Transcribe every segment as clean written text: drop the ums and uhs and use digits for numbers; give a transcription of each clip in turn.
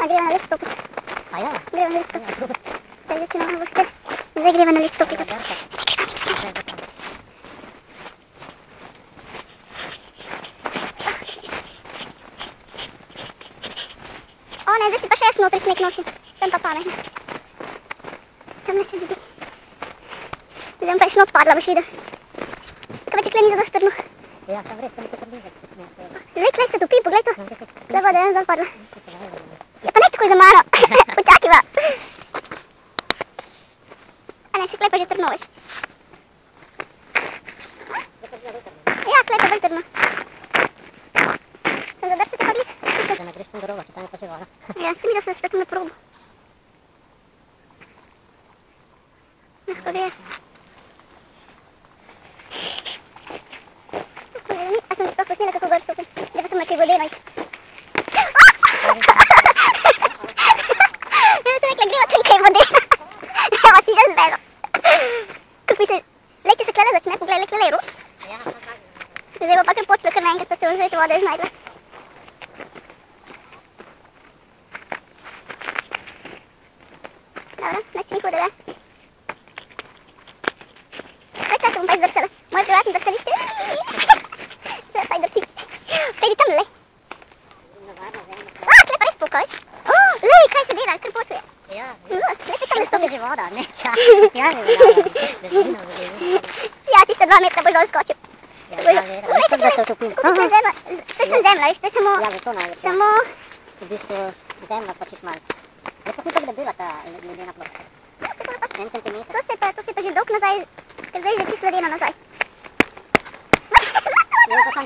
A greva na let stopiti. A ja? Greva na let stopiti. Zdaj začinamo v gostel. Zdaj greva na let stopiti. Zdaj greva na let stopiti. O ne, zdaj si pa še jaz notri sneg nosim. Tam pa pametno. Tam ne se vidi. Zdaj bom pa res not padla, boš videl. Kaj pa ti kleni za dosti strno? Ja, tam res, tam je tukaj bliže. Zdaj klej se topi, poglej to. Zdaj voda je nazaj padla. Ja pa ne takoj za mano. Počakiva. A ne, se klej pa že trno, veš. Ja, klej pa bolj trno. Sem zadržite pa glik. Da ne greš tam do roba, če tam je pa še voda. Ja, si mi da sem spet na probu. Lahko gre. A sem sploh posnela, kako gor stopim. Zdaj pa sem na kaj vodeno. Ja, sem rekla, greva tam kaj vodeno. Evo si že zbelo. Kako bi se... Lej, če se klele začne, poglej, lej, klele rus. Zdaj bo pa kar počelo, kar naenkrat pa se v zvetu vode znajdla. Dobro, nič ni hudega. Zdaj se bom pa izdrsala. Moje privatno drsališče. Zdaj pa drsi. Pejdi tam, lej. Tle pa res pokaj. Lej, kaj se dela, kar počuje. Ja, Lej, se tam ne stopi. že voda, ne, čas. Ja, že voda. Ja, tiste 2 metra boš dol skočil. Mislim, da se utopim. To sem zemlja, veš, to je samo... Ja, zato največ. Samo... V bistvu zemlja pa čist malo. Zdaj pa ni tako debela ta ledena ploska. 1 centimeter. To se pa že dolg nazaj, ker zdaj je že čisto ledeno nazaj. Ne, pa sam...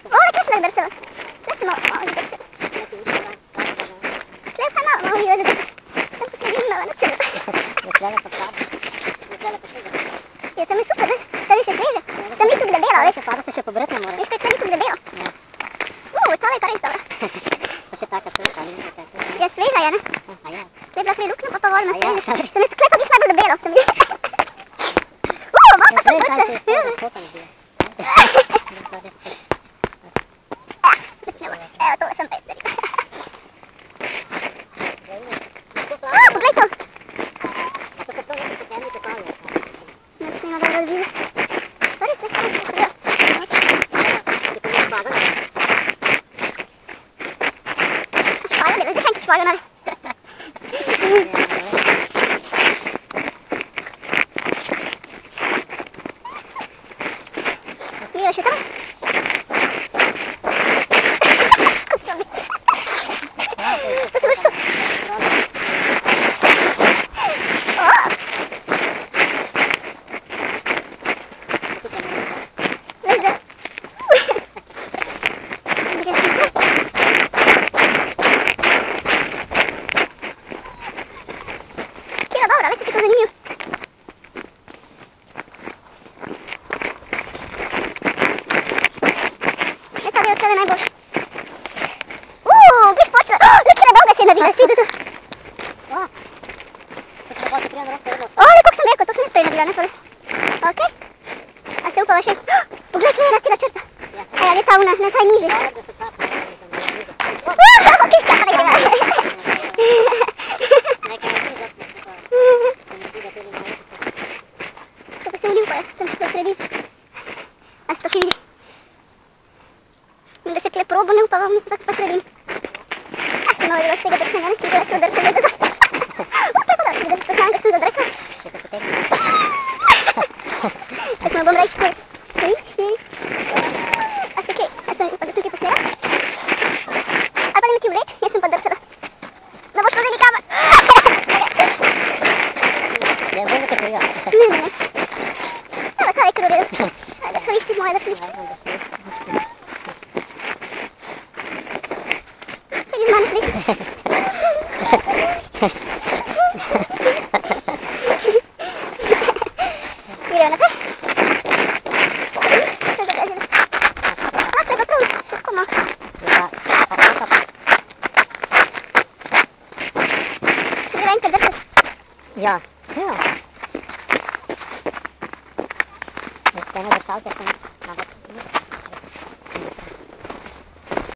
Kaj se lahko drsala? Tle se malo zadrsala. Tle vsaj malo je zadrsala. Tam pa se je malo na celo. Nekljala pa slabo. Nekljala pa slabo. Ja, tam je super, veš, tam je še sveže. Tam ni tukaj debelo, veš. Pada se še pobret ne more. Veš, kaj tam ni tukaj debelo. Tole je pa res dobro. Pa še taka suha, ali nekaj. Ja, sveža je, ne? A ja. Tle je bila prej luknja, pa voljna Ja, sveža. sorry. Sem je tukaj pa glih najbolj debelo, sem videla. Voda pa sem Res, počela. saj si je skopano bil. Začnemo. Evo, tole sem pa jaz rekla. Poglej to. To se to nekaj potemni totalno. Ne, snima dobro zbila. To res, res, res. Ti to ne spada? Špaga, ne veš, še špaga, ne. Mio še tam? To se boš to. Veš da? Kira dobra, veš, kako je to zanimivo. Ta del tebe najboljši. Glih počela. Glih, kira dolga si je naredila, si vidi to. Lej, koliko sem rekel, to sem jaz prej naredila, ne prvi. Ok. A se upava še? Poglej, kje je ena cela črta. Aja, gre ta una, ne, ta je nižji. Ok, kaj greva. To pa se vidi upala, tam v sredini. A se to še vidi. Da se tle probo ne upava, mislim tako pa sredim. A se malo je bilo z tega drsenja, ne? Tega se odrsenja nazaj. Tako da, če vidiš posnam, kak sem zadrsala. Tako me bom reči, kaj. A se kaj, da sem kaj posnela? Ali pa da mi ti vleč, jaz sem pa drsala. Da boš vzeli kamer. Ne, bolj te prija. Ne. Evo, ta je kar v redu. Drsališče, moje drsališče. Kaj iz mane sliši? Gremo naprej. Treba prav, tako malo. Se greva enkrat drsati. Ja. Ja. Jaz te ne drsalke sem.